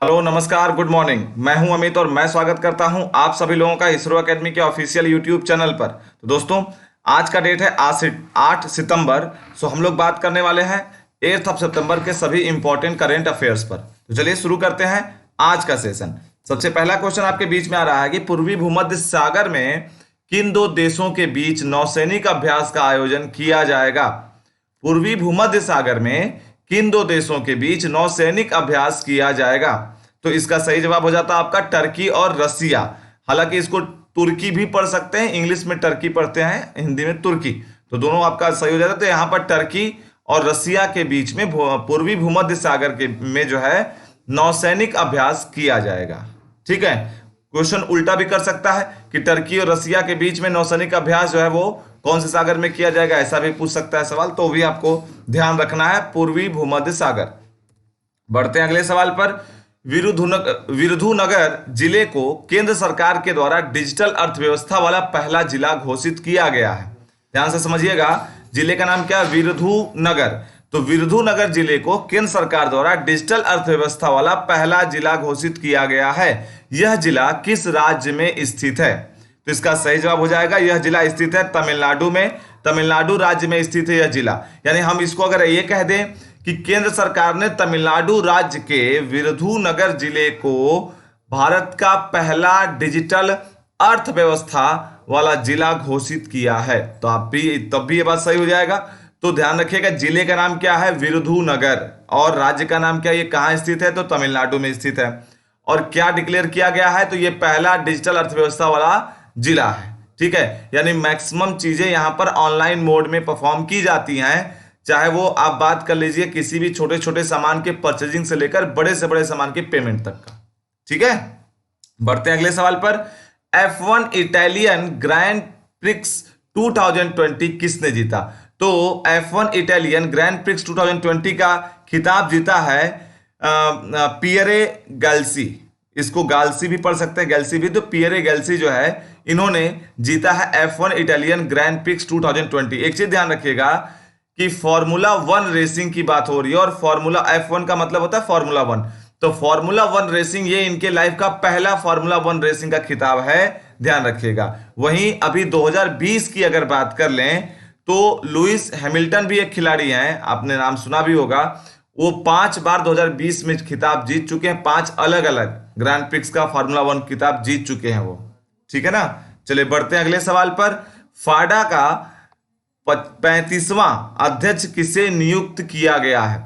Hello, नमस्कार, good morning. मैं हूं अमित और मैं स्वागत करता हूं आप सभी लोगों का इसरो एकेडमी के ऑफिशियल यूट्यूब चैनल पर। तो दोस्तों, आज का डेट है 8 सितंबर। सो हम लोग बात करने वाले हैं 8 सितंबर के सभी इंपॉर्टेंट करेंट अफेयर्स पर। तो चलिए शुरू करते हैं आज का सेशन। सबसे पहला क्वेश्चन आपके बीच में आ रहा है कि पूर्वी भूमध्य सागर में किन दो देशों के बीच नौसैनिक अभ्यास का आयोजन किया जाएगा? पूर्वी भूमध्य सागर में किन दो देशों के बीच नौसैनिक अभ्यास किया जाएगा? तो इसका सही जवाब हो जाता है आपका टर्की और रसिया। हालांकि इसको तुर्की भी पढ़ सकते हैं, इंग्लिश में टर्की पढ़ते हैं, हिंदी में तुर्की। तो दोनों आपका सही हो जाता है। तो यहाँ पर टर्की और रसिया के बीच में पूर्वी भूमध्य सागर के में जो है नौसैनिक अभ्यास किया जाएगा। ठीक है। क्वेश्चन उल्टा भी कर सकता है कि टर्की और रसिया के बीच में नौसैनिक अभ्यास जो है वो कौन से सागर में किया जाएगा, ऐसा भी पूछ सकता है सवाल। तो भी आपको ध्यान रखना है पूर्वी भूमध्य सागर। बढ़ते हैं अगले सवाल पर। विरुधुनगर जिले को केंद्र सरकार के द्वारा डिजिटल अर्थव्यवस्था वाला पहला जिला घोषित किया गया है। ध्यान से समझिएगा, जिले का नाम क्या है? विरुधुनगर। तो विरुधुनगर जिले को केंद्र सरकार द्वारा डिजिटल अर्थव्यवस्था वाला पहला जिला घोषित किया गया है। यह जिला किस राज्य में स्थित है? तो इसका सही जवाब हो जाएगा, यह जिला स्थित है तमिलनाडु में। तमिलनाडु राज्य में स्थित है यह जिला। यानी हम इसको अगर ये कह दें कि केंद्र सरकार ने तमिलनाडु राज्य के विरुधुनगर जिले को भारत का पहला डिजिटल अर्थव्यवस्था वाला जिला घोषित किया है, तो आप भी तब भी ये बात सही हो जाएगा। तो ध्यान रखिएगा, जिले का नाम क्या है? विरुधुनगर। और राज्य का नाम क्या है? ये कहाँ स्थित है? तो तमिलनाडु में स्थित है। और क्या डिक्लेयर किया गया है? तो ये पहला डिजिटल अर्थव्यवस्था वाला जिला है। ठीक है। यानी मैक्सिमम चीजें यहां पर ऑनलाइन मोड में परफॉर्म की जाती हैं। चाहे वो आप बात कर लीजिए किसी भी छोटे छोटे सामान के परचेजिंग से लेकर बड़े से बड़े सामान के पेमेंट तक का। ठीक है। बढ़ते हैं अगले सवाल पर। F1 इटालियन ग्रैंड प्रिक्स 2020 किसने जीता? तो F1 इटालियन ग्रैंड प्रिक्स 2020 का खिताब जीता है पियरे गैल्सी। इसको गाल्सी भी पढ़ सकते हैं, गैल्सी भी। तो पियरे गैल्सी जो है, इन्होंने जीता है F1 इटालियन ग्रैंड प्रिक्स 2020। एक चीज ध्यान रखिएगा कि फॉर्मूला 1 रेसिंग की बात हो रही है, और फॉर्मूला F1 का मतलब होता है फॉर्मूला 1। तो फॉर्मूला 1 रेसिंग ये इनके लाइफ का पहला फॉर्मूला 1 रेसिंग का खिताब है, ध्यान रखिएगा। वहीं अभी 2020 की अगर बात कर लें तो लुइस हैमिल्टन भी एक खिलाड़ी हैं, आपने नाम सुना भी होगा। वो 5 बार 2020 में खिताब जीत चुके हैं, 5 अलग अलग ग्रैंड प्रिक्स का फॉर्मूला 1 खिताब जीत चुके हैं वो। ठीक है ना। चलिए बढ़ते हैं अगले सवाल पर। फाडा का 35वां अध्यक्ष किसे नियुक्त किया गया है?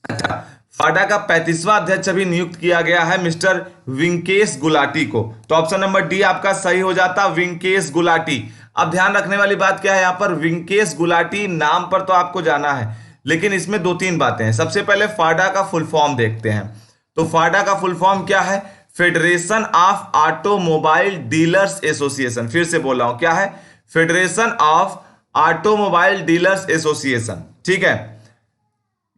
अच्छा, फाडा का 35वां अध्यक्ष अभी नियुक्त किया गया है मिस्टर विंकेश गुलाटी को। तो ऑप्शन नंबर डी आपका सही हो जाता, विंकेश गुलाटी। अब ध्यान रखने वाली बात क्या है यहां पर? विंकेश गुलाटी नाम पर तो आपको जाना है, लेकिन इसमें 2-3 बातें हैं। सबसे पहले फाडा का फुल फॉर्म देखते हैं। तो फाडा का फुल फॉर्म क्या है? Federation of automobile dealers association. फिर से बोल रहा हूं, क्या है? Federation of automobile dealers association. ठीक है।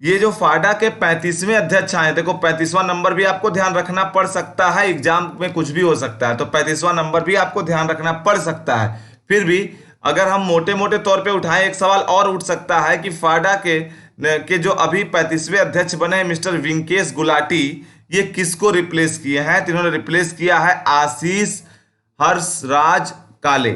ये जो फाडा के 35वें अध्यक्ष आए, देखो 35वां नंबर भी आपको ध्यान रखना पड़ सकता है, एग्जाम में कुछ भी हो सकता है, तो 35वां नंबर भी आपको ध्यान रखना पड़ सकता है। फिर भी अगर हम मोटे मोटे तौर पे उठाएं, एक सवाल और उठ सकता है कि फाडा के जो अभी 35वें अध्यक्ष बने हैं मिस्टर विंकेश गुलाटी, ये किसको रिप्लेस किए हैं? तो इन्होंने रिप्लेस किया है आशीष हर्षराज काले।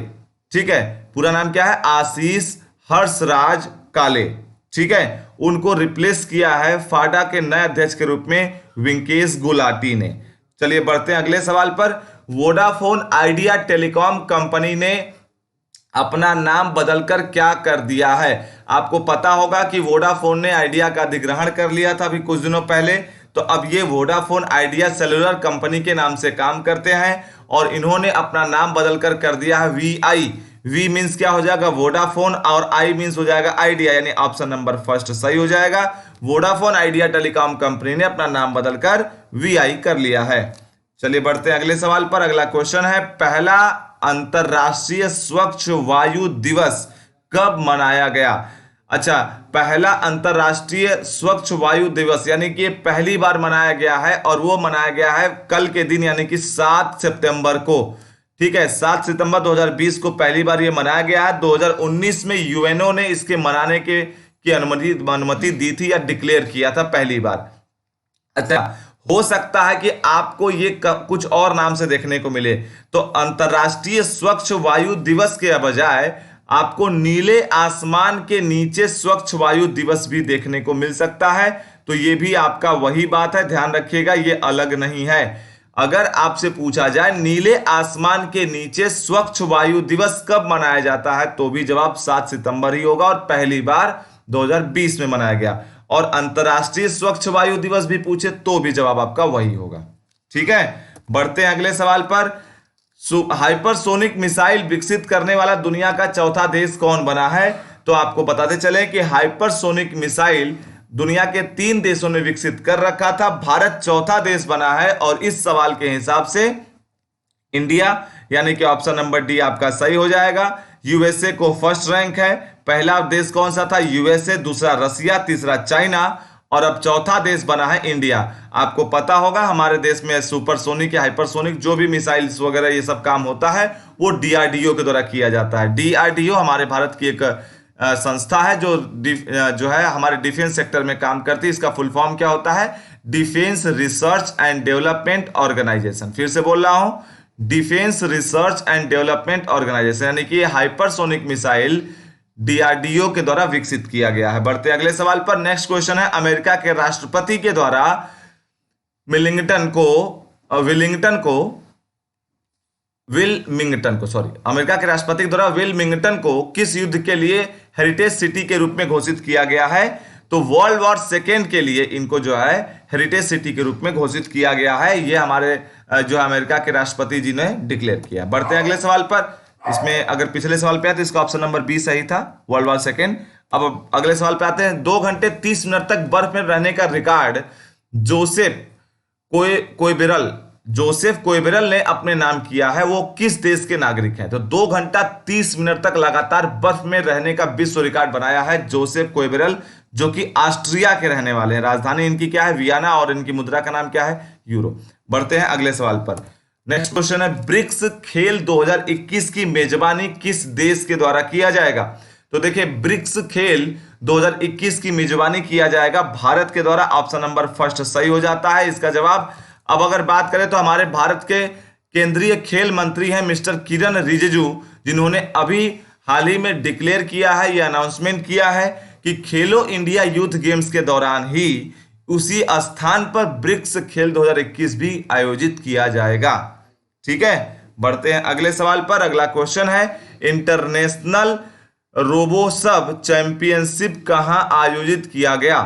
ठीक है। पूरा नाम क्या है? आशीष हर्षराज काले। ठीक है। उनको रिप्लेस किया है फाडा के नए अध्यक्ष के रूप में विंकेश गुलाटी ने। चलिए बढ़ते हैं अगले सवाल पर। वोडाफोन आइडिया टेलीकॉम कंपनी ने अपना नाम बदलकर क्या कर दिया है? आपको पता होगा कि वोडाफोन ने आइडिया का अधिग्रहण कर लिया था अभी कुछ दिनों पहले। तो अब ये वोडाफोन आइडिया सेलुलर कंपनी के नाम से काम करते हैं, और इन्होंने अपना नाम बदलकर कर दिया है VI। वी मीन्स क्या हो जाएगा? वोडाफोन, और आई मीन्स हो जाएगा आइडिया, यानी ऑप्शन नंबर फर्स्ट सही हो जाएगा। वोडाफोन आइडिया टेलीकॉम कंपनी ने अपना नाम बदलकर VI कर लिया है। चलिए बढ़ते हैं अगले सवाल पर। अगला क्वेश्चन है, पहला अंतरराष्ट्रीय स्वच्छ वायु दिवस कब मनाया गया? अच्छा, पहला अंतरराष्ट्रीय स्वच्छ वायु दिवस यानी कि पहली बार मनाया गया है, और वो मनाया गया है कल के दिन यानी कि 7 सितंबर को। ठीक है, 7 सितंबर 2020 को पहली बार ये मनाया गया है। 2019 में यूएनओ ने इसके मनाने की अनुमति दी थी या डिक्लेयर किया था पहली बार। अच्छा, हो सकता है कि आपको ये कुछ और नाम से देखने को मिले। तो अंतर्राष्ट्रीय स्वच्छ वायु दिवस के बजाय आपको नीले आसमान के नीचे स्वच्छ वायु दिवस भी देखने को मिल सकता है। तो ये भी आपका वही बात है, ध्यान रखिएगा, ये अलग नहीं है। अगर आपसे पूछा जाए नीले आसमान के नीचे स्वच्छ वायु दिवस कब मनाया जाता है, तो भी जवाब 7 सितंबर ही होगा, और पहली बार 2020 में मनाया गया। और अंतरराष्ट्रीय स्वच्छ वायु दिवस भी पूछे तो भी जवाब आपका वही होगा। ठीक है, बढ़ते हैं अगले सवाल पर। हाइपरसोनिक मिसाइल विकसित करने वाला दुनिया का चौथा देश कौन बना है? तो आपको बताते चले कि हाइपरसोनिक मिसाइल दुनिया के 3 देशों ने विकसित कर रखा था, भारत चौथा देश बना है। और इस सवाल के हिसाब से इंडिया, यानी कि ऑप्शन नंबर डी आपका सही हो जाएगा। यूएसए को फर्स्ट रैंक है। पहला देश कौन सा था? यूएसए, दूसरा रसिया, तीसरा चाइना, और अब चौथा देश बना है इंडिया। आपको पता होगा हमारे देश में सुपरसोनिक या हाइपरसोनिक जो भी मिसाइल्स वगैरह ये सब काम होता है वो डीआरडीओ के द्वारा किया जाता है। डीआरडीओ हमारे भारत की एक संस्था है जो है हमारे डिफेंस सेक्टर में काम करती है। इसका फुल फॉर्म क्या होता है? Defence research and development organisation. फिर से बोल रहा हूं, defence research and development organisation, यानी कि हाइपरसोनिक मिसाइल डीआरडीओ के द्वारा विकसित किया गया है। बढ़ते अगले सवाल पर। नेक्स्ट क्वेश्चन है, अमेरिका के राष्ट्रपति के द्वारा अमेरिका के राष्ट्रपति के द्वारा विलमिंगटन को किस युद्ध के लिए हेरिटेज सिटी के रूप में घोषित किया गया है? तो वर्ल्ड वॉर सेकेंड के लिए इनको जो है हेरिटेज सिटी के रूप में घोषित किया गया है। ये हमारे जो अमेरिका के राष्ट्रपति जी ने डिक्लेयर किया। बढ़ते हैं अगले सवाल पर। इसमें अगर पिछले सवाल पे आए तो इसका ऑप्शन नंबर बी सही था, वर्ल्ड वॉर सेकेंड। अब अगले सवाल पे आते हैं। 2 घंटे 30 मिनट तक बर्फ में रहने का रिकॉर्ड जोसेफ कोयबरल ने अपने नाम किया है, वो किस देश के नागरिक हैं? तो 2 घंटा 30 मिनट तक लगातार बर्फ में रहने का विश्व रिकॉर्ड बनाया है जोसेफ कोयबरल, जो कि ऑस्ट्रिया के रहने वाले हैं। राजधानी इनकी क्या है? वियना, और इनकी मुद्रा का नाम क्या है? यूरो। बढ़ते हैं अगले सवाल पर। नेक्स्ट क्वेश्चन है, ब्रिक्स खेल 2021 की मेजबानी किस देश के द्वारा किया जाएगा? तो देखिए, ब्रिक्स खेल 2021 की मेजबानी किया जाएगा भारत के द्वारा। ऑप्शन नंबर फर्स्ट सही हो जाता है इसका जवाब। अब अगर बात करें तो हमारे भारत के केंद्रीय खेल मंत्री हैं मिस्टर किरण रिजिजू, जिन्होंने अभी हाल ही में डिक्लेयर किया है, यह अनाउंसमेंट किया है कि खेलो इंडिया यूथ गेम्स के दौरान ही उसी स्थान पर ब्रिक्स खेल 2021 भी आयोजित किया जाएगा। ठीक है, बढ़ते हैं अगले सवाल पर। अगला क्वेश्चन है, इंटरनेशनल रोबोसब चैंपियनशिप कहां आयोजित किया गया?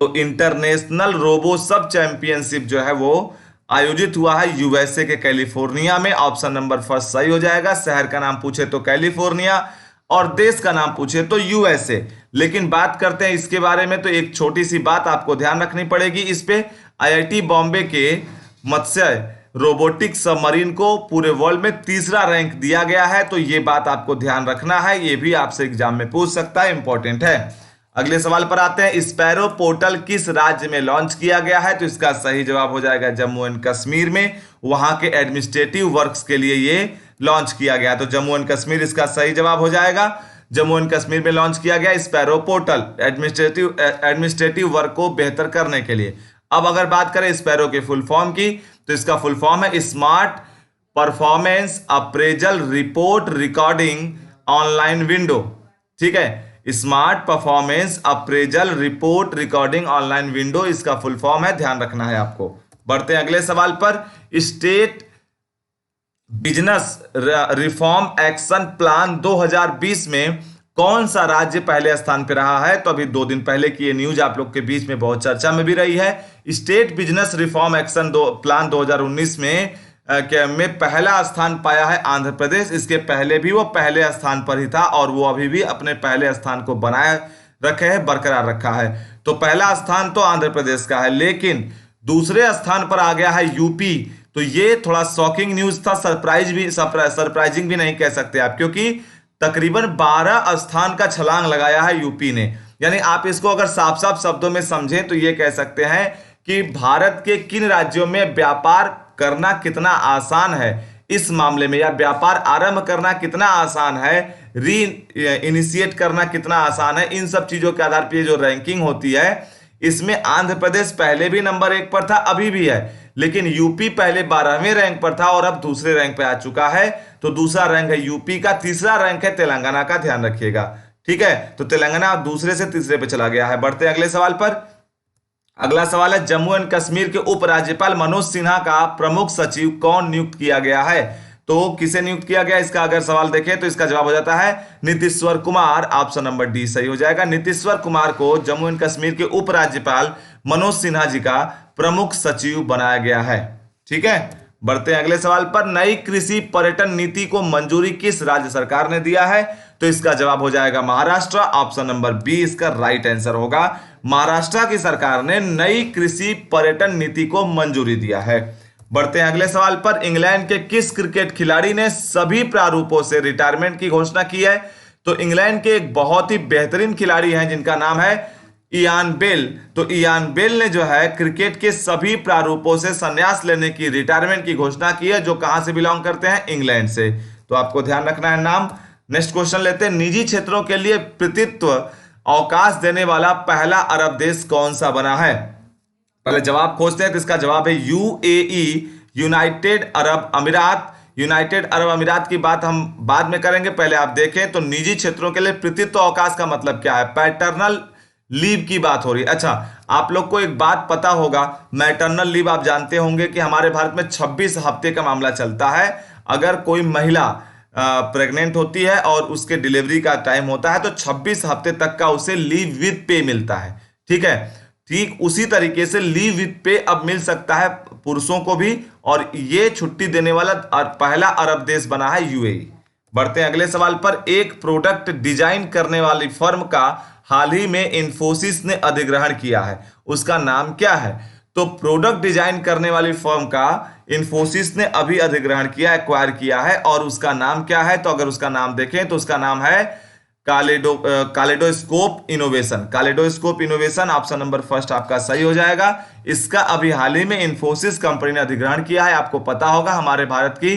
तो इंटरनेशनल रोबोसब चैंपियनशिप जो है वो आयोजित हुआ है यूएसए के कैलिफोर्निया में। ऑप्शन नंबर फर्स्ट सही हो जाएगा। शहर का नाम पूछे तो कैलिफोर्निया, और देश का नाम पूछे तो यूएसए। लेकिन बात करते हैं इसके बारे में, तो एक छोटी सी बात आपको ध्यान रखनी पड़ेगी इस पे। आईआईटी बॉम्बे के मत्स्य रोबोटिक सबमरीन को पूरे वर्ल्ड में 3रा रैंक दिया गया है। तो ये बात आपको ध्यान रखना है, ये भी आपसे एग्जाम में पूछ सकता है, इंपॉर्टेंट है। अगले सवाल पर आते हैं, स्पैरो पोर्टल किस राज्य में लॉन्च किया गया है? तो इसका सही जवाब हो जाएगा जम्मू एंड कश्मीर में। वहां के एडमिनिस्ट्रेटिव वर्क्स के लिए ये लॉन्च किया गया, तो जम्मू एंड कश्मीर इसका सही जवाब हो जाएगा। जम्मू एंड कश्मीर में लॉन्च किया गया स्पैरो पोर्टल एडमिनिस्ट्रेटिव वर्क को बेहतर करने के लिए। अब अगर बात करें स्पैरो के फुल फॉर्म की, तो इसका फुल फॉर्म है smart performance appraisal report recording online window. ठीक है, smart performance appraisal report recording online window इसका फुल फॉर्म है, ध्यान रखना है आपको। बढ़ते हैं अगले सवाल पर। Estate business reform action plan 2020 में कौन सा राज्य पहले स्थान पर रहा है? तो अभी 2 दिन पहले की ये न्यूज आप लोग के बीच में बहुत चर्चा में भी रही है। Estate business reform action plan 2019 में पहला स्थान पाया है आंध्र प्रदेश। इसके पहले भी वो पहले स्थान पर ही था, और वो अभी भी अपने पहले स्थान को बनाए रखे है, बरकरार रखा है। तो पहला स्थान तो आंध्र प्रदेश का है, लेकिन दूसरे स्थान पर आ गया है यूपी। तो ये थोड़ा शॉकिंग न्यूज था, सरप्राइजिंग भी नहीं कह सकते आप, क्योंकि तकरीबन 12 स्थान का छलांग लगाया है यूपी ने। यानी आप इसको अगर साफ साफ शब्दों में समझें तो ये कह सकते हैं कि भारत के किन राज्यों में व्यापार करना कितना आसान है इस मामले में, या व्यापार आरंभ करना कितना आसान है, री इनिशिएट करना कितना आसान है, इन सब चीजों के आधार पर जो रैंकिंग होती है इसमें आंध्र प्रदेश पहले भी नंबर 1 पर था, अभी भी है, लेकिन यूपी पहले 12वें रैंक पर था और अब दूसरे रैंक पे आ चुका है। तो दूसरा रैंक है यूपी का, तीसरा रैंक है तेलंगाना का, ध्यान रखिएगा। ठीक है, तो तेलंगाना दूसरे से तीसरे पे चला गया है। बढ़ते हैं अगले सवाल पर। अगला सवाल है, जम्मू एंड कश्मीर के उपराज्यपाल मनोज सिन्हा का प्रमुख सचिव कौन नियुक्त किया गया है? तो किसे नियुक्त किया गया, इसका अगर सवाल देखें तो इसका जवाब हो जाता है Nitishwar Kumar. Option number D सही हो जाएगा। नीतीश्वर कुमार को जम्मू एंड कश्मीर के उपराज्यपाल मनोज सिन्हा जी का प्रमुख सचिव बनाया गया है। ठीक है, बढ़ते हैं अगले सवाल पर। नई कृषि पर्यटन नीति को मंजूरी किस राज्य सरकार ने दिया है? तो इसका जवाब हो जाएगा महाराष्ट्र। ऑप्शन नंबर बी इसका राइट आंसर होगा। महाराष्ट्र की सरकार ने नई कृषि पर्यटन नीति को मंजूरी दिया है। बढ़ते हैं अगले सवाल पर। इंग्लैंड के किस क्रिकेट खिलाड़ी ने सभी प्रारूपों से रिटायरमेंट की घोषणा की है? तो इंग्लैंड के एक बहुत ही बेहतरीन खिलाड़ी हैं जिनका नाम है इयान बेल। तो इयान बेल ने जो है क्रिकेट के सभी प्रारूपों से संन्यास लेने की, रिटायरमेंट की घोषणा की है, जो कहां से बिलोंग करते हैं? इंग्लैंड से। तो आपको ध्यान रखना है नाम। नेक्स्ट क्वेश्चन लेते हैं। निजी क्षेत्रों के लिए पितृत्व अवकाश देने वाला पहला अरब देश कौन सा बना है? पहले जवाब खोजते हैं, तो इसका जवाब है यूएई, यूनाइटेड अरब अमीरात। यूनाइटेड अरब अमीरात की बात हम बाद में करेंगे, पहले आप देखें तो निजी क्षेत्रों के लिए पितृत्व अवकाश का मतलब क्या है? पैटर्नल लीव की बात हो रही है। अच्छा, आप लोग को एक बात पता होगा, मैटरनल लीव आप जानते होंगे कि हमारे भारत में 26 हफ्ते का मामला चलता है। अगर कोई महिला प्रेग्नेंट होती है और उसके डिलीवरी का टाइम होता है तो 26 हफ्ते तक का उसे लीव विद पे मिलता है। ठीक है, ठीक उसी तरीके से लीव विद पे अब मिल सकता है पुरुषों को भी, और ये छुट्टी देने वाला पहला अरब देश बना है यूएई। बढ़ते हैं अगले सवाल पर। एक प्रोडक्ट डिजाइन करने वाली फर्म का हाल ही में इन्फोसिस ने अधिग्रहण किया है, उसका नाम क्या है? तो प्रोडक्ट डिजाइन करने वाली फर्म का इन्फोसिस ने अभी अधिग्रहण किया, एक्वायर किया है, और उसका नाम क्या है? तो अगर उसका नाम देखें तो उसका नाम है kaleidoscope innovation. Kaleidoscope innovation option number first आपका सही हो जाएगा। इसका अभी हाल ही में इन्फोसिस कंपनी ने अधिग्रहण किया है। आपको पता होगा हमारे भारत की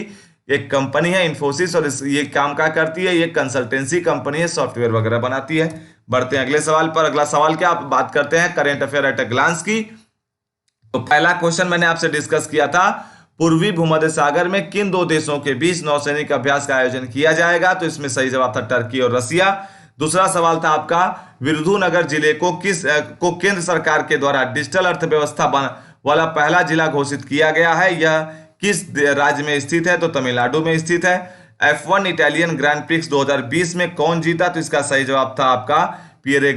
एक कंपनी है इन्फोसिस, और ये काम क्या करती है? ये कंसल्टेंसी कंपनी है, सॉफ्टवेयर वगैरह बनाती है। बढ़ते हैं अगले सवाल पर। अगला सवाल क्या, आप बात करते हैं current affair at a glance की। तो पहला क्वेश्चन मैंने आपसे डिस्कस किया था, पूर्वी भूमध्य सागर में किन दो देशों के बीच नौसैनिक अभ्यास का आयोजन किया जाएगा? तो इसमें सही जवाब था टर्की और रसिया। दूसरा सवाल था आपका, विरुधुनगर जिले को केंद्र सरकार के द्वारा डिजिटल अर्थव्यवस्था वाला पहला जिला घोषित किया गया है, यह किस राज्य में स्थित है? तो तमिलनाडु में स्थित है। F1 इटालियन ग्रैंड प्रिक्स 2020 में कौन जीता? तो इसका सही जवाब था आपका प्रियरे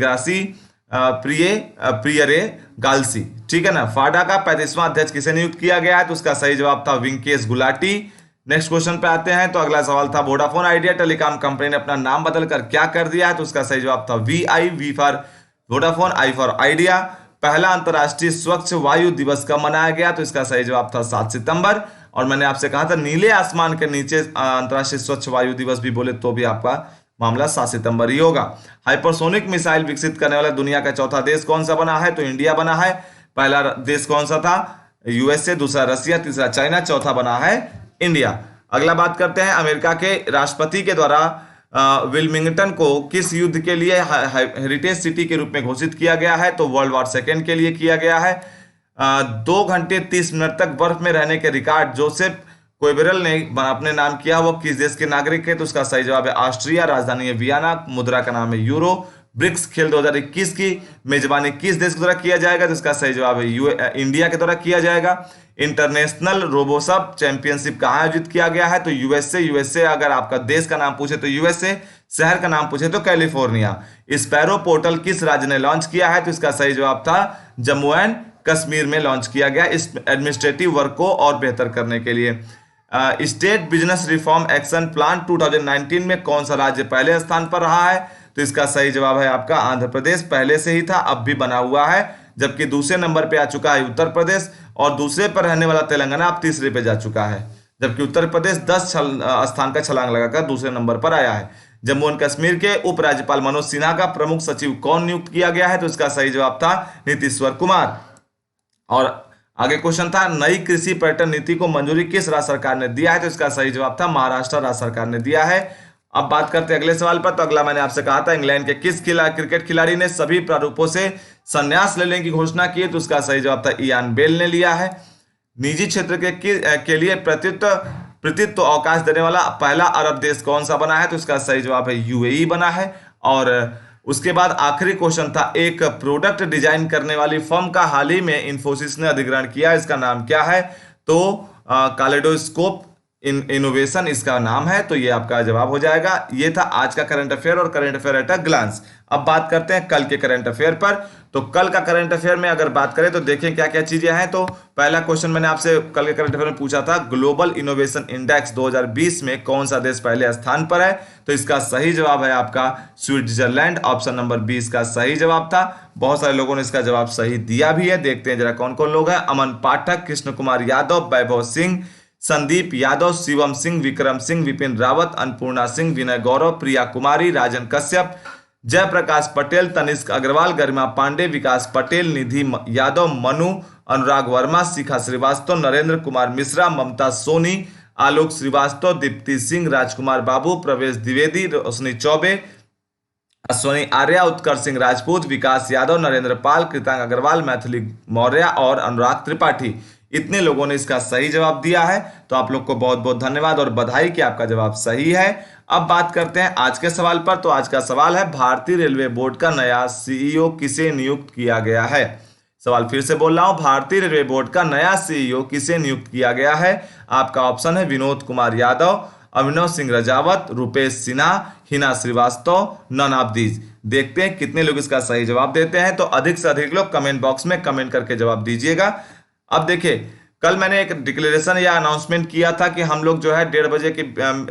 गाल्सी। ठीक है ना। फाडा का 35वां अध्यक्ष किसे नियुक्त किया गया है? तो उसका सही जवाब था विंकेश गुलाटी। नेक्स्ट क्वेश्चन पे आते हैं। तो अगला सवाल था, वोडाफोन आइडिया टेलीकॉम कंपनी ने अपना नाम बदलकर क्या कर दिया है? तो उसका सही जवाब था V for Vodafone, I for Idea. पहला अंतरराष्ट्रीय स्वच्छ वायु दिवस कब मनाया गया? तो इसका सही जवाब था 7 सितंबर। और मैंने आपसे कहा था नीले आसमान के नीचे अंतरराष्ट्रीय स्वच्छ वायु दिवस भी बोले तो भी आपका मामला 7 सितंबर ही होगा। हाइपरसोनिक मिसाइल विकसित करने वाला दुनिया का चौथा देश कौन सा बना है? तो इंडिया बना है। पहला देश कौन सा था? यूएसए, दूसरा रसिया, तीसरा चाइना, चौथा बना है इंडिया। अगला बात करते हैं, अमेरिका के राष्ट्रपति के द्वारा विल्मिंगटन को किस युद्ध के लिए हेरिटेज सिटी के रूप में घोषित किया गया है? तो वर्ल्ड वॉर सेकेंड के लिए किया गया है। 2 घंटे 30 मिनट तक बर्फ में रहने के रिकॉर्ड जोसेफ कोइबेरल ने अपने नाम किया, वो किस देश के नागरिक है? तो उसका सही जवाब है ऑस्ट्रिया, राजधानी है वियना, मुद्रा का नाम है यूरो। ब्रिक्स खेल 2021 की मेजबानी किस देश के द्वारा किया जाएगा? तो इसका सही जवाब है इंडिया के द्वारा किया जाएगा। इंटरनेशनल रोबोसप चैंपियनशिप कहाँ आयोजित किया गया है? तो यूएसए। अगर आपका देश का नाम पूछे तो यूएसए, शहर का नाम पूछे तो कैलिफोर्निया। स्पैरो पोर्टल किस राज्य ने लॉन्च किया है? तो इसका सही जवाब था जम्मू एंड कश्मीर में लॉन्च किया गया, इस एडमिनिस्ट्रेटिव वर्क को और बेहतर करने के लिए। Estate business reform action plan 2019 में कौन सा राज्य पहले स्थान पर रहा है? तो इसका सही जवाब है आपका आंध्र प्रदेश। पहले से ही था, अब भी बना हुआ है, जबकि दूसरे नंबर पे आ चुका है उत्तर प्रदेश, और दूसरे पर रहने वाला तेलंगाना अब तीसरे पे जा चुका है, जबकि उत्तर प्रदेश 10 स्थान का छलांग लगाकर दूसरे नंबर पर आया है। जम्मू एंड कश्मीर के उपराज्यपाल मनोज सिन्हा का प्रमुख सचिव कौन नियुक्त किया गया है? तो इसका सही जवाब था नीतीश्वर कुमार। और आगे क्वेश्चन था, नई कृषि पर्यटन नीति को मंजूरी किस राज्य सरकार ने दिया है? तो इसका सही जवाब था महाराष्ट्र राज्य सरकार ने दिया है। अब बात करते हैं अगले सवाल पर। तो अगला मैंने आपसे कहा था इंग्लैंड के किस क्रिकेट खिलाड़ी ने सभी प्रारूपों से संन्यास लेने की घोषणा की है, तो उसका सही जवाब था इयान बेल ने लिया है। निजी क्षेत्र के लिए प्रतित्व अवकाश देने वाला पहला अरब देश कौन सा बना है, तो इसका सही जवाब है यूएई बना है। और उसके बाद आखिरी क्वेश्चन था, एक प्रोडक्ट डिजाइन करने वाली फर्म का हाल ही में इन्फोसिस ने अधिग्रहण किया, इसका नाम क्या है, तो कालेडोस्कोप इनोवेशन इसका नाम है। तो ये आपका जवाब हो जाएगा। ये था आज का करंट अफेयर और current affair at a glance. अब बात करते हैं कल के करंट अफेयर पर। तो कल का करंट अफेयर में अगर बात करें तो देखें क्या क्या चीजें हैं। तो पहला क्वेश्चन मैंने आपसे कल के करंट अफेयर में पूछा था, ग्लोबल इनोवेशन इंडेक्स 2020 में कौन सा देश पहले स्थान पर है, तो इसका सही जवाब है आपका स्विट्जरलैंड। ऑप्शन नंबर 20 का सही जवाब था। बहुत सारे लोगों ने इसका जवाब सही दिया भी है। देखते हैं जरा कौन कौन लोग हैं। अमन पाठक, कृष्ण कुमार यादव, वैभव सिंह, संदीप यादव, शिवम सिंह, विक्रम सिंह, विपिन रावत, अन्नपूर्णा सिंह, विनय गौरव, प्रिया कुमारी, राजन कश्यप, जयप्रकाश पटेल, तनिष्क अग्रवाल, गरिमा पांडे, विकास पटेल, निधि यादव, मनु, अनुराग वर्मा, शिखा श्रीवास्तव, नरेंद्र कुमार मिश्रा, ममता सोनी, आलोक श्रीवास्तव, दीप्ति सिंह, राजकुमार बाबू, प्रवेश द्विवेदी, रोशनी चौबे, अश्वनी आर्या, उत्कर्ष सिंह राजपूत, विकास यादव, नरेंद्र पाल, कृतांग अग्रवाल, मैथिली मौर्य और अनुराग त्रिपाठी। इतने लोगों ने इसका सही जवाब दिया है। तो आप लोग को बहुत बहुत धन्यवाद और बधाई कि आपका जवाब सही है। अब बात करते हैं आज के सवाल पर। तो आज का सवाल है, भारतीय रेलवे बोर्ड का नया सीईओ किसे नियुक्त किया गया है। सवाल फिर से बोल रहा हूं, भारतीय रेलवे बोर्ड का नया सीईओ किसे नियुक्त किया गया है। आपका ऑप्शन है Vinod Kumar Yadav, Abhinav Singh Rajawat, Rupesh Sinha, Hina Srivastava, none of these. देखते हैं कितने लोग इसका सही जवाब देते हैं। तो अधिक से अधिक लोग कमेंट बॉक्स में कमेंट करके जवाब दीजिएगा। अब देखिए, कल मैंने एक डिक्लेरेशन या अनाउंसमेंट किया था कि हम लोग जो है 1:30 बजे की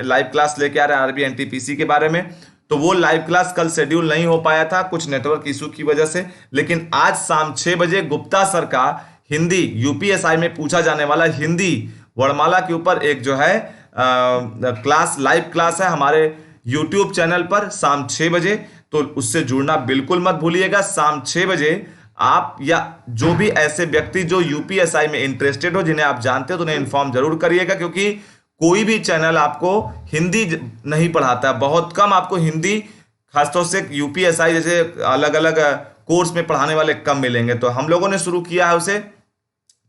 लाइव क्लास लेके आ रहे हैं आरबी एनटीपीसी के बारे में। तो वो लाइव क्लास कल शेड्यूल नहीं हो पाया था कुछ नेटवर्क इशू की वजह से, लेकिन आज शाम 6 बजे गुप्ता सर का हिंदी यूपीएसआई में पूछा जाने वाला हिंदी वर्णमाला के ऊपर एक जो है क्लास लाइव क्लास है हमारे यूट्यूब चैनल पर शाम 6 बजे। तो उससे जुड़ना बिल्कुल मत भूलिएगा। शाम 6 बजे आप या जो भी ऐसे व्यक्ति जो यूपीएसआई में इंटरेस्टेड हो, जिन्हें आप जानते हो, तो उन्हें इन्फॉर्म जरूर करिएगा, क्योंकि कोई भी चैनल आपको हिंदी नहीं पढ़ाता है। बहुत कम आपको हिंदी, खासतौर से यूपीएसआई जैसे अलग अलग कोर्स में पढ़ाने वाले कम मिलेंगे। तो हम लोगों ने शुरू किया है उसे।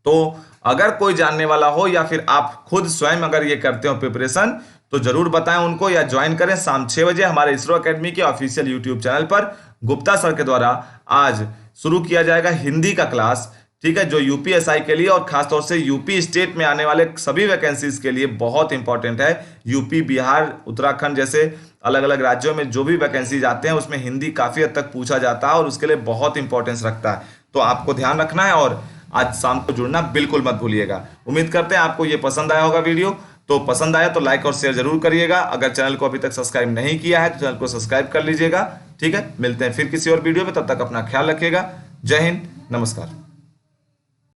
तो अगर कोई जानने वाला हो या फिर आप खुद स्वयं अगर ये करते हो प्रिपरेशन, तो जरूर बताएं उनको या ज्वाइन करें शाम 6 बजे हमारे इसरो अकेडमी के ऑफिशियल यूट्यूब चैनल पर। गुप्ता सर के द्वारा आज शुरू किया जाएगा हिंदी का क्लास, ठीक है, जो यूपीएसआई के लिए और खासतौर से यूपी स्टेट में आने वाले सभी वैकेंसीज के लिए बहुत इंपॉर्टेंट है। यूपी, बिहार, उत्तराखंड जैसे अलग अलग राज्यों में जो भी वैकेंसीज आते हैं उसमें हिंदी काफी हद तक पूछा जाता है और उसके लिए बहुत इंपॉर्टेंस रखता है। तो आपको ध्यान रखना है और आज शाम को जुड़ना बिल्कुल मत भूलिएगा। उम्मीद करते हैं आपको ये पसंद आया होगा वीडियो। तो पसंद आया तो लाइक और शेयर जरूर करिएगा। अगर चैनल को अभी तक सब्सक्राइब नहीं किया है तो चैनल को सब्सक्राइब कर लीजिएगा। ठीक है, मिलते हैं फिर किसी और वीडियो में। तब तक अपना ख्याल रखिएगा। जय हिंद, नमस्कार।